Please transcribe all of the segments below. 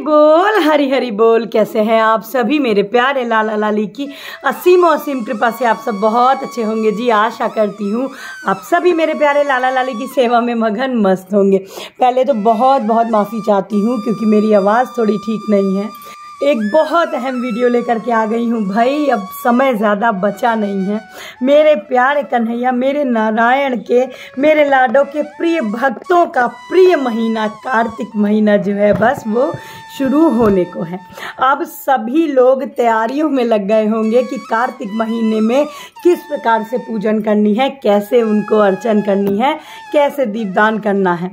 हरी हरी बोल। कैसे हैं आप सभी मेरे प्यारे लाला लाली की असीम कृपा से आप सब बहुत अच्छे होंगे जी। आशा करती हूँ आप सभी मेरे प्यारे लाला लाली की सेवा में मगन मस्त होंगे। पहले तो बहुत माफ़ी चाहती हूँ क्योंकि मेरी आवाज़ थोड़ी ठीक नहीं है। एक बहुत अहम वीडियो लेकर के आ गई हूँ भाई, अब समय ज़्यादा बचा नहीं है। मेरे प्यारे कन्हैया, मेरे नारायण के, मेरे लाडो के प्रिय भक्तों का प्रिय महीना कार्तिक महीना जो है बस वो शुरू होने को है। अब सभी लोग तैयारियों में लग गए होंगे कि कार्तिक महीने में किस प्रकार से पूजन करनी है, कैसे उनको अर्चन करनी है, कैसे दीपदान करना है।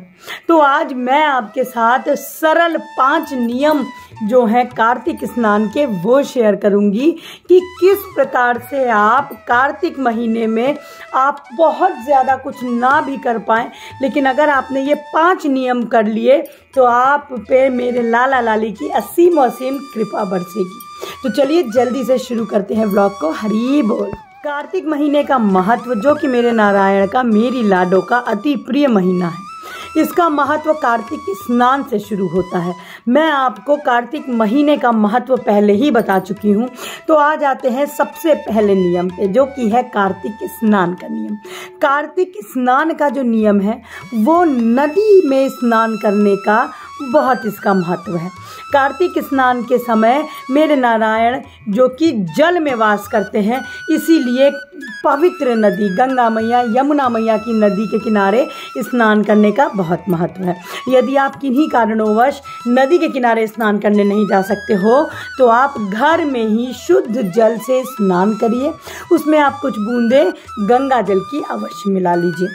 तो आज मैं आपके साथ सरल 5 नियम जो हैं कार्तिक स्नान के वो शेयर करूंगी कि किस प्रकार से आप कार्तिक महीने में आप बहुत ज़्यादा कुछ ना भी कर पाएँ, लेकिन अगर आपने ये 5 नियम कर लिए तो आप पे मेरे लाला लाली की असीम कृपा बरसेगी। तो चलिए जल्दी से शुरू करते हैं ब्लॉग को। हरी बोल। कार्तिक महीने का महत्व, जो कि मेरे नारायण का, मेरी लाडो का अति प्रिय महीना है। इसका महत्व कार्तिक स्नान से शुरू होता है। मैं आपको कार्तिक महीने का महत्व पहले ही बता चुकी हूँ। तो आ जाते हैं सबसे पहले नियम पे, जो कि है कार्तिक स्नान का नियम। कार्तिक स्नान का जो नियम है वो नदी में स्नान करने का बहुत इसका महत्व है। कार्तिक स्नान के समय मेरे नारायण जो कि जल में वास करते हैं, इसीलिए पवित्र नदी गंगा मैया, यमुना मैया की नदी के किनारे स्नान करने का बहुत महत्व है। यदि आप किन्हीं कारणोंवश नदी के किनारे स्नान करने नहीं जा सकते हो तो आप घर में ही शुद्ध जल से स्नान करिए। उसमें आप कुछ बूंदे गंगा जल की अवश्य मिला लीजिए।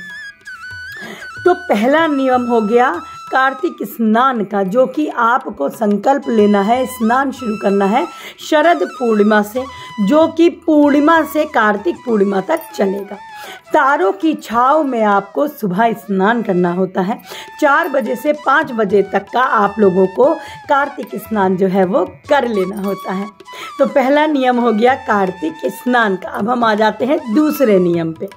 तो पहला नियम हो गया कार्तिक स्नान का, जो कि आपको संकल्प लेना है, स्नान शुरू करना है शरद पूर्णिमा से, जो कि पूर्णिमा से कार्तिक पूर्णिमा तक चलेगा। तारों की छाव में आपको सुबह स्नान करना होता है। 4 बजे से 5 बजे तक का आप लोगों को कार्तिक स्नान जो है वो कर लेना होता है। तो पहला नियम हो गया कार्तिक स्नान का। अब हम आ जाते हैं दूसरे नियम पे।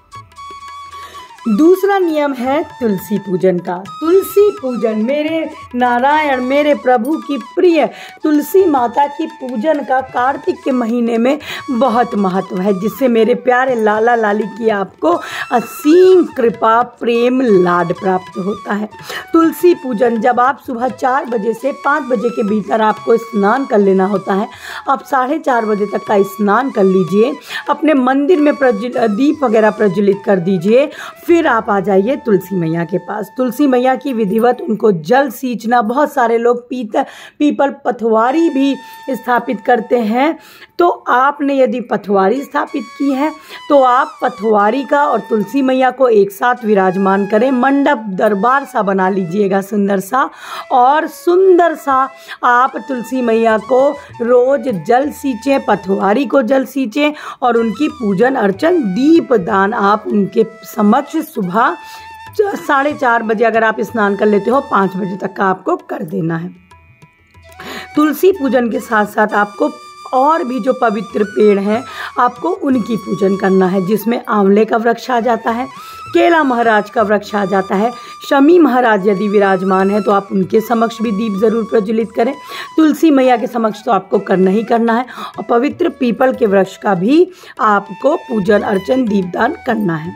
दूसरा नियम है तुलसी पूजन का। तुलसी पूजन, मेरे नारायण, मेरे प्रभु की प्रिय तुलसी माता की पूजन का कार्तिक के महीने में बहुत महत्व है, जिससे मेरे प्यारे लाला लाली की आपको असीम कृपा, प्रेम, लाड प्राप्त होता है। तुलसी पूजन जब आप सुबह 4 बजे से 5 बजे के भीतर आपको स्नान कर लेना होता है। आप 4:30 बजे तक का स्नान कर लीजिए, अपने मंदिर में दीप वगैरह प्रज्वलित कर दीजिए। फिर आप आ जाइए तुलसी मैया के पास। तुलसी मैया की विधिवत उनको जल सींचना, बहुत सारे लोग पीपल पथवारी भी स्थापित करते हैं। तो आपने यदि पथवारी स्थापित की है तो आप पथवारी का और तुलसी मैया को एक साथ विराजमान करें। मंडप दरबार सा बना लीजिएगा सुंदर सा, और सुंदर सा आप तुलसी मैया को रोज जल सींचें, पथवारी को जल सींचें और उनकी पूजन अर्चन दीप दान आप उनके समक्ष सुबह 4:30 बजे अगर आप स्नान कर लेते हो 5 बजे तक का आपको कर देना है। तुलसी पूजन के साथ साथ आपको और भी जो पवित्र पेड़ हैं आपको उनकी पूजन करना है, जिसमें आंवले का वृक्ष आ जाता है, केला महाराज का वृक्ष आ जाता है, शमी महाराज यदि विराजमान है तो आप उनके समक्ष भी दीप जरूर प्रज्वलित करें। तुलसी मैया के समक्ष तो आपको करना ही करना है, और पवित्र पीपल के वृक्ष का भी आपको पूजन अर्चन दीपदान करना है।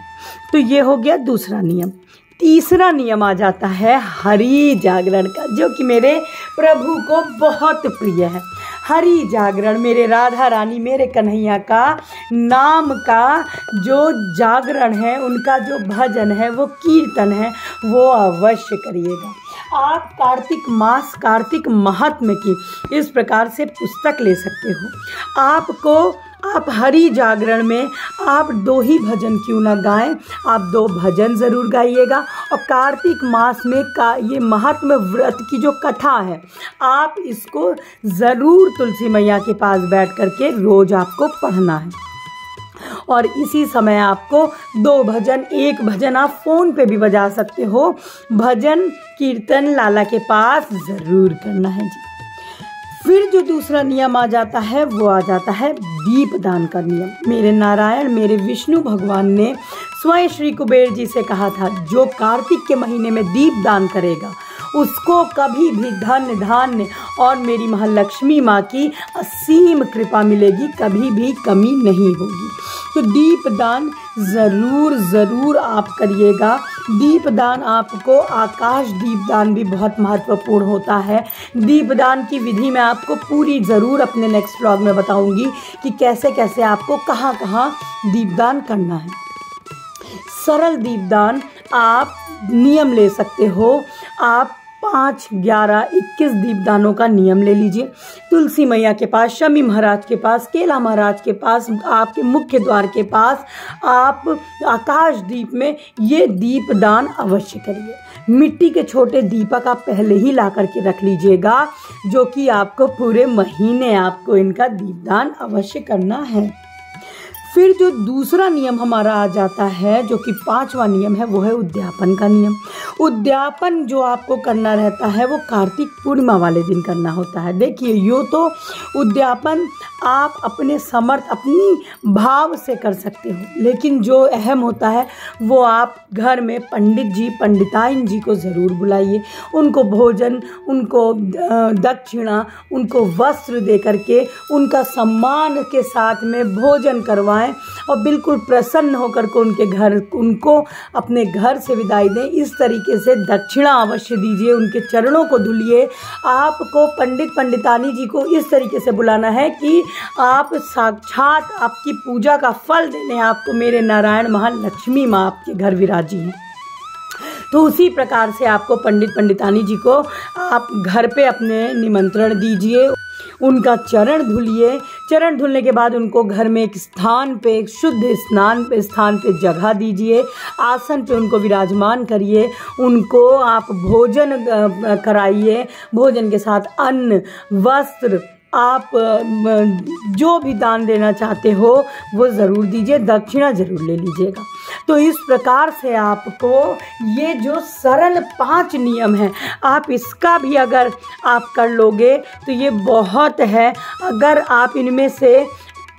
तो ये हो गया दूसरा नियम। तीसरा नियम आ जाता है हरि जागरण का, जो कि मेरे प्रभु को बहुत प्रिय है। हरि जागरण, मेरे राधा रानी, मेरे कन्हैया का नाम का जो जागरण है, उनका जो भजन है, वो कीर्तन है, वो अवश्य करिएगा। आप कार्तिक मास, कार्तिक महात्म्य की इस प्रकार से पुस्तक ले सकते हो। आप हरि जागरण में आप 2 ही भजन क्यों ना गाएं, आप 2 भजन ज़रूर गाइएगा। और कार्तिक मास में ये महात्म्य व्रत की जो कथा है, आप इसको ज़रूर तुलसी मैया के पास बैठ करके रोज़ आपको पढ़ना है। और इसी समय आपको 2 भजन, 1 भजन आप फ़ोन पे भी बजा सकते हो। भजन कीर्तन लाला के पास ज़रूर करना है जी। फिर जो दूसरा नियम आ जाता है वो आ जाता है दीपदान का नियम। मेरे नारायण, मेरे विष्णु भगवान ने स्वयं श्री कुबेर जी से कहा था, जो कार्तिक के महीने में दीपदान करेगा उसको कभी भी धन धान्य और मेरी महालक्ष्मी माँ की असीम कृपा मिलेगी, कभी भी कमी नहीं होगी। तो दीपदान ज़रूर आप करिएगा। दीपदान आपको आकाश दीपदान भी बहुत महत्वपूर्ण होता है। दीपदान की विधि मैं आपको पूरी ज़रूर अपने नेक्स्ट व्लॉग में बताऊंगी कि कैसे कैसे आपको कहाँ कहाँ दीपदान करना है। सरल दीपदान आप नियम ले सकते हो। आप 5, 11, 21 दीपदानों का नियम ले लीजिए। तुलसी मैया के पास, शमी महाराज के पास, केला महाराज के पास, आपके मुख्य द्वार के पास आप आकाश दीप में ये दीपदान अवश्य करिए। मिट्टी के छोटे दीपक आप पहले ही ला करके रख लीजिएगा, जो कि आपको पूरे महीने आपको इनका दीपदान अवश्य करना है। फिर जो दूसरा नियम हमारा आ जाता है, जो कि 5वां नियम है, वो है उद्यापन का नियम। उद्यापन जो आपको करना रहता है वो कार्तिक पूर्णिमा वाले दिन करना होता है। देखिए, यूँ तो उद्यापन आप अपने समर्थ, अपनी भाव से कर सकते हो, लेकिन जो अहम होता है वो आप घर में पंडित जी, पंडिताइन जी को ज़रूर बुलाइए। उनको भोजन, उनको दक्षिणा, उनको वस्त्र दे करके उनका सम्मान के साथ में भोजन करवाएं और बिल्कुल प्रसन्न होकर के उनको अपने घर से विदाई दें। इस तरीके से दक्षिणा अवश्य दीजिए, उनके चरणों को धुलिए। आपको पंडित पंडितानी जी को इस तरीके से बुलाना है कि आप साक्षात आपकी पूजा का फल देने आपको मेरे नारायण महालक्ष्मी माँ आपके घर विराजी हैं। तो उसी प्रकार से आपको पंडित पंडितानी जी को आप घर पे अपने निमंत्रण दीजिए, उनका चरण धुलिए। चरण धुलने के बाद उनको घर में एक स्थान पे, एक शुद्ध स्थान पे जगह दीजिए। आसन पे उनको विराजमान करिए। उनको आप भोजन कराइए। भोजन के साथ अन्न, वस्त्र, आप जो भी दान देना चाहते हो वो ज़रूर दीजिए, दक्षिणा ज़रूर ले लीजिएगा। तो इस प्रकार से आपको ये जो सरल 5 नियम हैं, आप इसका भी अगर आप कर लोगे तो ये बहुत है। अगर आप इनमें से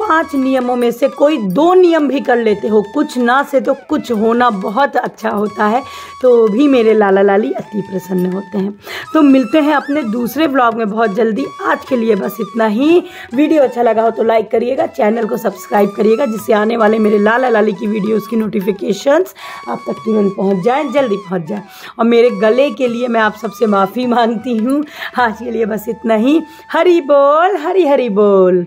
5 नियमों में से कोई 2 नियम भी कर लेते हो, कुछ ना से तो कुछ होना बहुत अच्छा होता है, तो भी मेरे लाला लाली अति प्रसन्न होते हैं। तो मिलते हैं अपने दूसरे ब्लॉग में बहुत जल्दी। आज के लिए बस इतना ही। वीडियो अच्छा लगा हो तो लाइक करिएगा, चैनल को सब्सक्राइब करिएगा, जिससे आने वाले मेरे लाला लाली की वीडियोज़ की नोटिफिकेशंस आप तक तुरंत पहुँच जाएँ, जल्दी पहुँच जाएँ। और मेरे गले के लिए मैं आप सबसे माफ़ी मांगती हूँ। आज के लिए बस इतना ही। हरि बोल, हरि हरि बोल।